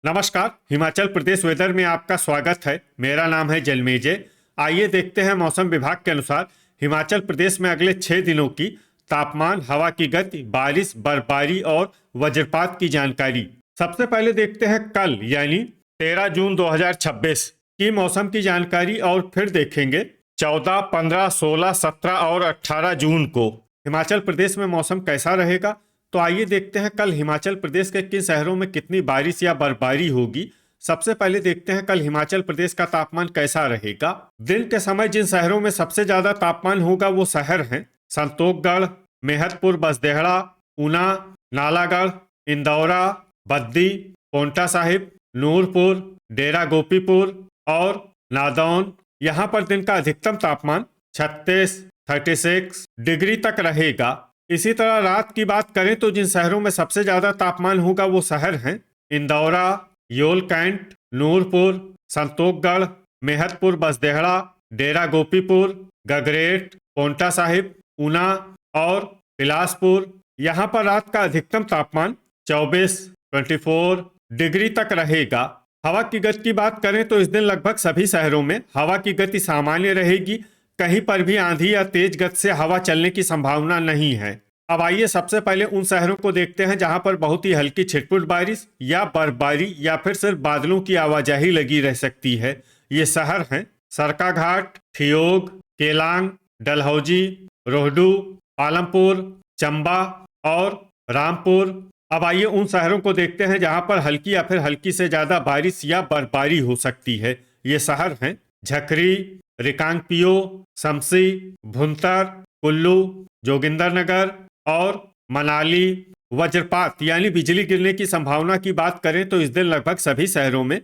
नमस्कार। हिमाचल प्रदेश वेदर में आपका स्वागत है। मेरा नाम है जलमेजय। आइए देखते हैं मौसम विभाग के अनुसार हिमाचल प्रदेश में अगले 6 दिनों की तापमान, हवा की गति, बारिश, बर्फबारी और वज्रपात की जानकारी। सबसे पहले देखते हैं कल यानी 13 जून 2026 की मौसम की जानकारी और फिर देखेंगे 14, 15, 16, 17 और 18 जून को हिमाचल प्रदेश में मौसम कैसा रहेगा। तो आइए देखते हैं कल हिमाचल प्रदेश के किन शहरों में कितनी बारिश या बर्फबारी होगी। सबसे पहले देखते हैं कल हिमाचल प्रदेश का तापमान कैसा रहेगा। दिन के समय जिन शहरों में सबसे ज्यादा तापमान होगा वो शहर हैं संतोखगढ़, मेहतपुर, बसदेहड़ा, ऊना, नालागढ़, इंदौरा, बद्दी, पोंटा साहिब, नूरपुर, डेरा गोपीपुर और नादौन। यहाँ पर दिन का अधिकतम तापमान 36, 36 डिग्री तक रहेगा। इसी तरह रात की बात करें तो जिन शहरों में सबसे ज्यादा तापमान होगा वो शहर हैं इंदौरा, योल कैंट, नूरपुर, संतोखगढ़, मेहतपुर, बसदेहड़ा, डेरा गोपीपुर, गगरेट, पोंटा साहिब, ऊना और बिलासपुर। यहाँ पर रात का अधिकतम तापमान 24, 24 डिग्री तक रहेगा। हवा की गति की बात करें तो इस दिन लगभग सभी शहरों में हवा की गति सामान्य रहेगी। कहीं पर भी आंधी या तेज गति से हवा चलने की संभावना नहीं है। अब आइए सबसे पहले उन शहरों को देखते हैं जहां पर बहुत ही हल्की छिटपुट बारिश या बर्फबारी या फिर सिर्फ बादलों की आवाजाही लगी रह सकती है। ये शहर हैं सरकाघाट, ठियोग, केलांग, डलहौजी, रोहडू, पालमपुर, चंबा और रामपुर। अब आइए उन शहरों को देखते हैं जहां पर हल्की या फिर हल्की से ज्यादा बारिश या बर्फबारी हो सकती है। ये शहर हैं झकरी, रिकांगपियो, शमसी, भुंतर, कुल्लू, जोगिंदरनगर और मनाली। वज्रपात यानी बिजली गिरने की संभावना की बात करें तो इस दिन लगभग सभी शहरों में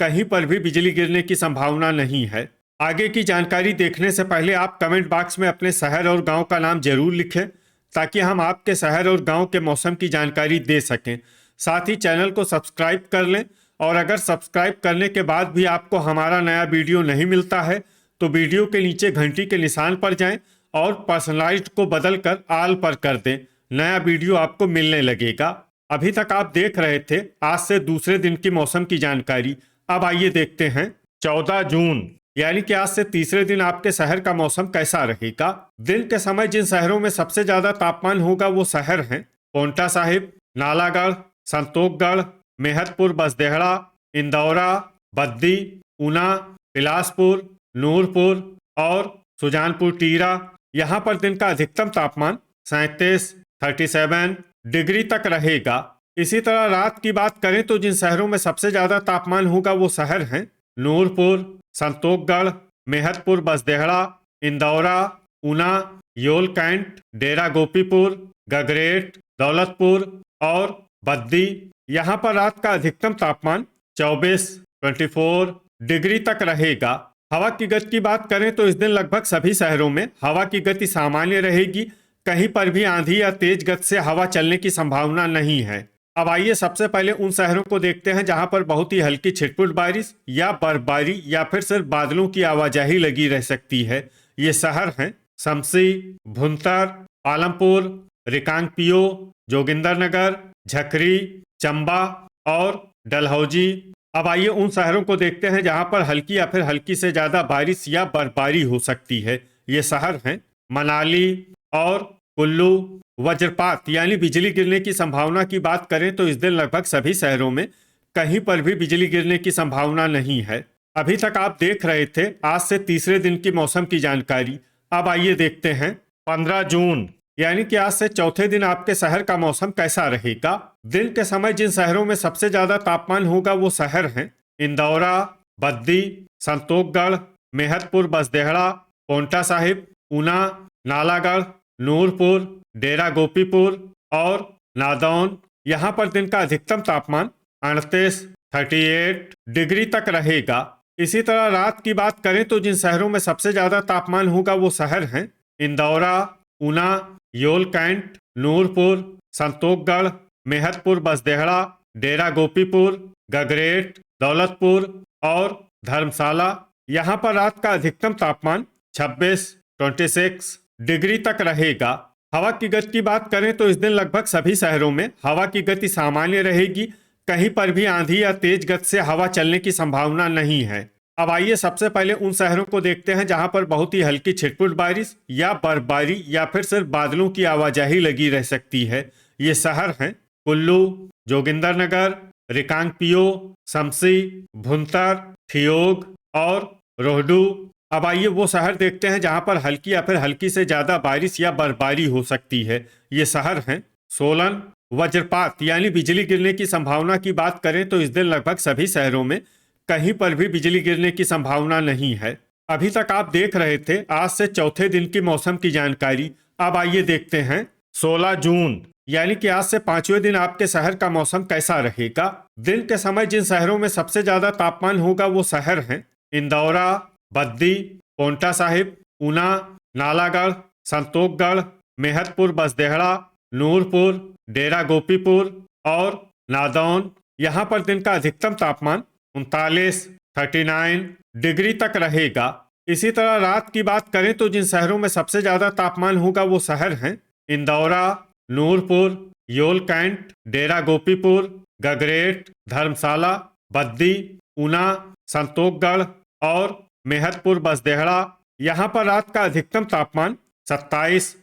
कहीं पर भी बिजली गिरने की संभावना नहीं है। आगे की जानकारी देखने से पहले आप कमेंट बॉक्स में अपने शहर और गांव का नाम जरूर लिखें ताकि हम आपके शहर और गांव के मौसम की जानकारी दे सकें। साथ ही चैनल को सब्सक्राइब कर लें और अगर सब्सक्राइब करने के बाद भी आपको हमारा नया वीडियो नहीं मिलता है तो वीडियो के नीचे घंटी के निशान पर जाएं और पर्सनलाइज्ड को बदलकर आल पर कर दें। नया वीडियो आपको मिलने लगेगा। अभी तक आप देख रहे थे आज से दूसरे दिन की मौसम की जानकारी। अब आइए देखते हैं 14 जून यानी कि आज से तीसरे दिन आपके शहर का मौसम कैसा रहेगा। दिन के समय जिन शहरों में सबसे ज्यादा तापमान होगा वो शहर हैं पोंटा साहिब, नालागढ़, संतोखगढ़, मेहतपुर, बसदेहड़ा, इंदौरा, बद्दी, ऊना, बिलासपुर, नूरपुर और सुजानपुर टीरा। यहाँ पर दिन का अधिकतम तापमान 37, 37 डिग्री तक रहेगा। इसी तरह रात की बात करें तो जिन शहरों में सबसे ज्यादा तापमान होगा वो शहर हैं नूरपुर, संतोखगढ़, मेहतपुर, बसदेहड़ा, इंदौरा, ऊना, योल कैंट, डेरा गोपीपुर, गगरेट, दौलतपुर और बद्दी। यहाँ पर रात का अधिकतम तापमान 24, 24 डिग्री तक रहेगा। हवा की गति की बात करें तो इस दिन लगभग सभी शहरों में हवा की गति सामान्य रहेगी। कहीं पर भी आंधी या तेज गति से हवा चलने की संभावना नहीं है। अब आइए सबसे पहले उन शहरों को देखते हैं जहां पर बहुत ही हल्की छिटपुट बारिश या बर्फबारी या फिर सिर्फ बादलों की आवाजाही लगी रह सकती है। ये शहर हैं शमसी, भुंतर, पालमपुर, रिकांगपियो, जोगिंदरनगर, झकरी, चंबा और डलहौजी। अब आइए उन शहरों को देखते हैं जहां पर हल्की या फिर हल्की से ज्यादा बारिश या बर्फबारी हो सकती है। ये शहर हैं मनाली और कुल्लू। वज्रपात यानी बिजली गिरने की संभावना की बात करें तो इस दिन लगभग सभी शहरों में कहीं पर भी बिजली गिरने की संभावना नहीं है। अभी तक आप देख रहे थे आज से तीसरे दिन की मौसम की जानकारी। अब आइए देखते हैं 15 जून यानी कि आज से चौथे दिन आपके शहर का मौसम कैसा रहेगा। दिन के समय जिन शहरों में सबसे ज्यादा तापमान होगा वो शहर हैं इंदौरा, बद्दी, संतोखगढ़, मेहतपुर, बसदेहड़ा, पोंटा साहिब, ऊना, नालागढ़, नूरपुर, डेरा गोपीपुर और नादौन। यहाँ पर दिन का अधिकतम तापमान 38, 38 डिग्री तक रहेगा। इसी तरह रात की बात करें तो जिन शहरों में सबसे ज्यादा तापमान होगा वो शहर हैं इंदौरा, ऊना, योल कैंट, नूरपुर, संतोखगढ़, मेहतपुर, बसदेहड़ा, डेरा गोपीपुर, गगरेट, दौलतपुर और धर्मशाला। यहाँ पर रात का अधिकतम तापमान 26, 26 डिग्री तक रहेगा। हवा की गति की बात करें तो इस दिन लगभग सभी शहरों में हवा की गति सामान्य रहेगी। कहीं पर भी आंधी या तेज गति से हवा चलने की संभावना नहीं है। अब आइए सबसे पहले उन शहरों को देखते हैं जहां पर बहुत ही हल्की छिटपुट बारिश या बर्फबारी या फिर सिर्फ बादलों की आवाजाही लगी रह सकती है। ये शहर हैं कुल्लू, जोगिंदरनगर, रिकांगपिओ, शमसी, भुंतर, ठियोग और रोहडू। अब आइए वो शहर देखते हैं जहां पर हल्की या फिर हल्की से ज्यादा बारिश या बर्फबारी हो सकती है। ये शहर हैं सोलन। वज्रपात यानी बिजली गिरने की संभावना की बात करें तो इस दिन लगभग सभी शहरों में कहीं पर भी बिजली गिरने की संभावना नहीं है। अभी तक आप देख रहे थे आज से चौथे दिन की मौसम की जानकारी। अब आइए देखते हैं 16 जून यानी कि आज से 5वें दिन आपके शहर का मौसम कैसा रहेगा। दिन के समय जिन शहरों में सबसे ज्यादा तापमान होगा वो शहर हैं इंदौरा, बद्दी, पोंटा साहिब, ऊना, नालागढ़, संतोखगढ़, मेहतपुर बसदेहड़ा, नूरपुर, डेरा गोपीपुर और नादौन। यहाँ पर दिन का अधिकतम तापमान 39 डिग्री तक रहेगा। इसी तरह रात की बात करें तो जिन शहरों में सबसे ज्यादा तापमान होगा वो शहर हैं इंदौरा, नूरपुर, योल कैंट, डेरा गोपीपुर, गगरेट, धर्मशाला, बद्दी, ऊना, संतोखगढ़ और मेहतपुर बसदेहड़ा। यहाँ पर रात का अधिकतम तापमान 27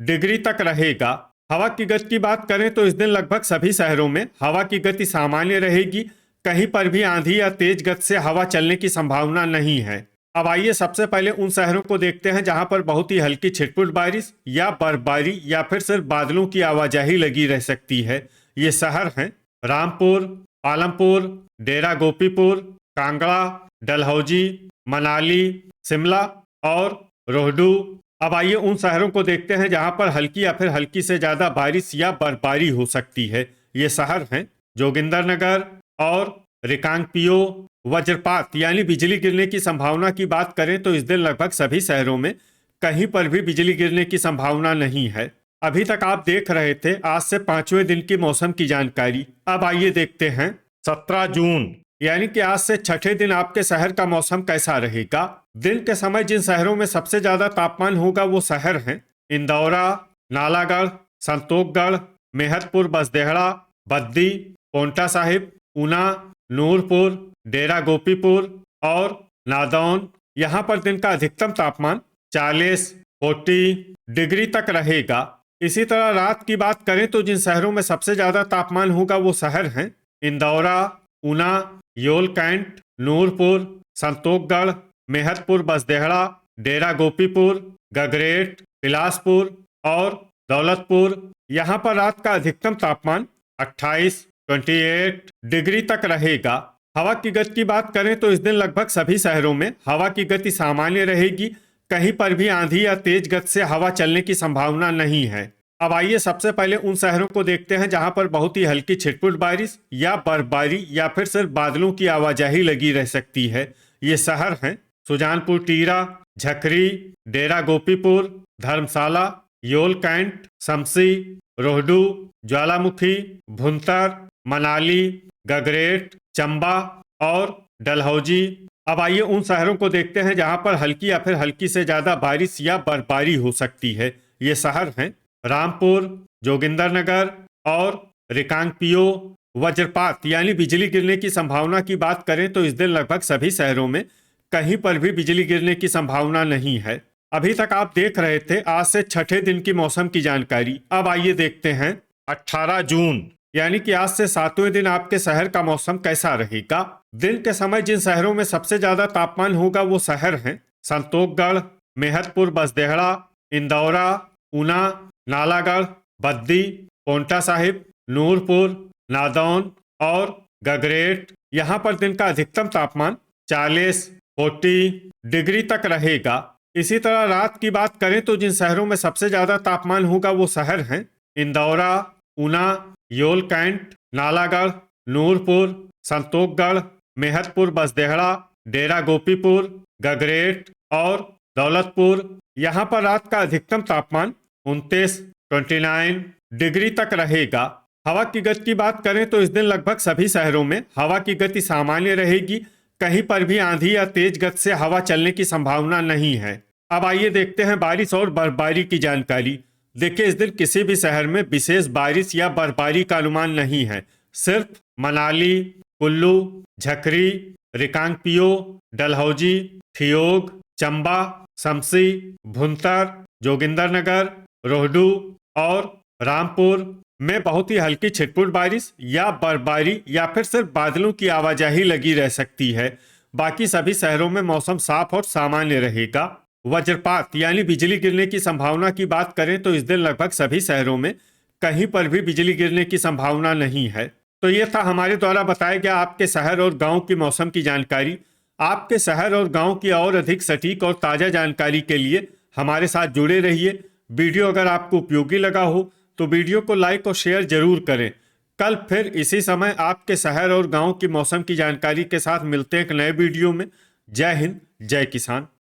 डिग्री तक रहेगा। हवा की गति की बात करें तो इस दिन लगभग सभी शहरों में हवा की गति सामान्य रहेगी। कहीं पर भी आंधी या तेज गति से हवा चलने की संभावना नहीं है। अब आइए सबसे पहले उन शहरों को देखते हैं जहां पर बहुत ही हल्की छिटपुट बारिश या बर्फबारी या फिर सिर्फ बादलों की आवाजाही लगी रह सकती है। ये शहर हैं रामपुर, पालमपुर, डेरा गोपीपुर, कांगड़ा, डलहौजी, मनाली, शिमला और रोहडू। अब आइए उन शहरों को देखते हैं जहां पर हल्की या फिर हल्की से ज्यादा बारिश या बर्फबारी हो सकती है। ये शहर हैं जोगिंदरनगर और रिकांगपिओ। वज्रपात यानी बिजली गिरने की संभावना की बात करें तो इस दिन लगभग सभी शहरों में कहीं पर भी बिजली गिरने की संभावना नहीं है। अभी तक आप देख रहे थे आज से 5वें दिन की मौसम की जानकारी। अब आइए देखते हैं 17 जून यानी कि आज से छठे दिन आपके शहर का मौसम कैसा रहेगा। दिन के समय जिन शहरों में सबसे ज्यादा तापमान होगा वो शहर हैं इंदौरा, नालागढ़, संतोखगढ़, मेहतपुर बसदेहड़ा, बद्दी, पोंटा साहिब, ऊना, नूरपुर, डेरा गोपीपुर और नादौन। यहाँ पर दिन का अधिकतम तापमान 40 डिग्री तक रहेगा। इसी तरह रात की बात करें तो जिन शहरों में सबसे ज्यादा तापमान होगा वो शहर हैं इंदौरा, ऊना, योल कैंट, नूरपुर, संतोखगढ़, मेहतपुर बसदेहड़ा, डेरा गोपीपुर, गगरेट, बिलासपुर और दौलतपुर। यहाँ पर रात का अधिकतम तापमान 28 डिग्री तक रहेगा। हवा की गति की बात करें तो इस दिन लगभग सभी शहरों में हवा की गति सामान्य रहेगी। कहीं पर भी आंधी या तेज गति से हवा चलने की संभावना नहीं है। अब आइए सबसे पहले उन शहरों को देखते हैं जहां पर बहुत ही हल्की छिटपुट बारिश या बर्फबारी या फिर सिर्फ बादलों की आवाजाही लगी रह सकती है। ये शहर हैं सुजानपुर टीरा, झकरी, डेरा गोपीपुर, धर्मशाला, योल कैंट, शमसी, रोहडू, ज्वालामुखी, भुंतर, मनाली, गगरेट, चंबा और डलहौजी। अब आइए उन शहरों को देखते हैं जहां पर हल्की या फिर हल्की से ज्यादा बारिश या बर्फबारी हो सकती है। ये शहर हैं रामपुर, जोगिंदरनगर और रिकांगपिओ। वज्रपात यानी बिजली गिरने की संभावना की बात करें तो इस दिन लगभग सभी शहरों में कहीं पर भी बिजली गिरने की संभावना नहीं है। अभी तक आप देख रहे थे आज से छठे दिन की मौसम की जानकारी। अब आइए देखते हैं 18 जून यानी कि आज से 7वें दिन आपके शहर का मौसम कैसा रहेगा। दिन के समय जिन शहरों में सबसे ज्यादा तापमान होगा वो शहर हैं संतोखगढ़, मेहतपुर बसदेहड़ा, इंदौरा, ऊना, नालागढ़, बद्दी, पोंटा साहिब, नूरपुर, नादौन और गगरेट। यहाँ पर दिन का अधिकतम तापमान 40 डिग्री तक रहेगा। इसी तरह रात की बात करें तो जिन शहरों में सबसे ज्यादा तापमान होगा वो शहर हैं इंदौरा, ऊना, योल कैंट, नालागढ़, नूरपुर, संतोखगढ़, मेहतपुर बसदेहड़ा, डेरा गोपीपुर, गगरेट और दौलतपुर। यहाँ पर रात का अधिकतम तापमान 29 डिग्री तक रहेगा। हवा की गति की बात करें तो इस दिन लगभग सभी शहरों में हवा की गति सामान्य रहेगी। कहीं पर भी आंधी या तेज गति से हवा चलने की संभावना नहीं है। अब आइए देखते हैं बारिश और बर्फबारी की जानकारी। देखिए इस दिन किसी भी शहर में विशेष बारिश या बर्फबारी का अनुमान नहीं है। सिर्फ मनाली, कुल्लू, झकरी, रिकांगपिओ, डलहौजी, ठियोग, चंबा, शमसी, भुंतर, जोगिंदरनगर, रोहडू और रामपुर में बहुत ही हल्की छिटपुट बारिश या बर्फबारी या फिर सिर्फ बादलों की आवाजाही लगी रह सकती है। बाकी सभी शहरों में मौसम साफ और सामान्य रहेगा। वज्रपात यानी बिजली गिरने की संभावना की बात करें तो इस दिन लगभग सभी शहरों में कहीं पर भी बिजली गिरने की संभावना नहीं है। तो ये था हमारे द्वारा बताया गया आपके शहर और गांव की मौसम की जानकारी। आपके शहर और गांव की और अधिक सटीक और ताज़ा जानकारी के लिए हमारे साथ जुड़े रहिए। वीडियो अगर आपको उपयोगी लगा हो तो वीडियो को लाइक और शेयर जरूर करें। कल फिर इसी समय आपके शहर और गांव की मौसम की जानकारी के साथ मिलते हैं एक नए वीडियो में। जय हिंद, जय किसान।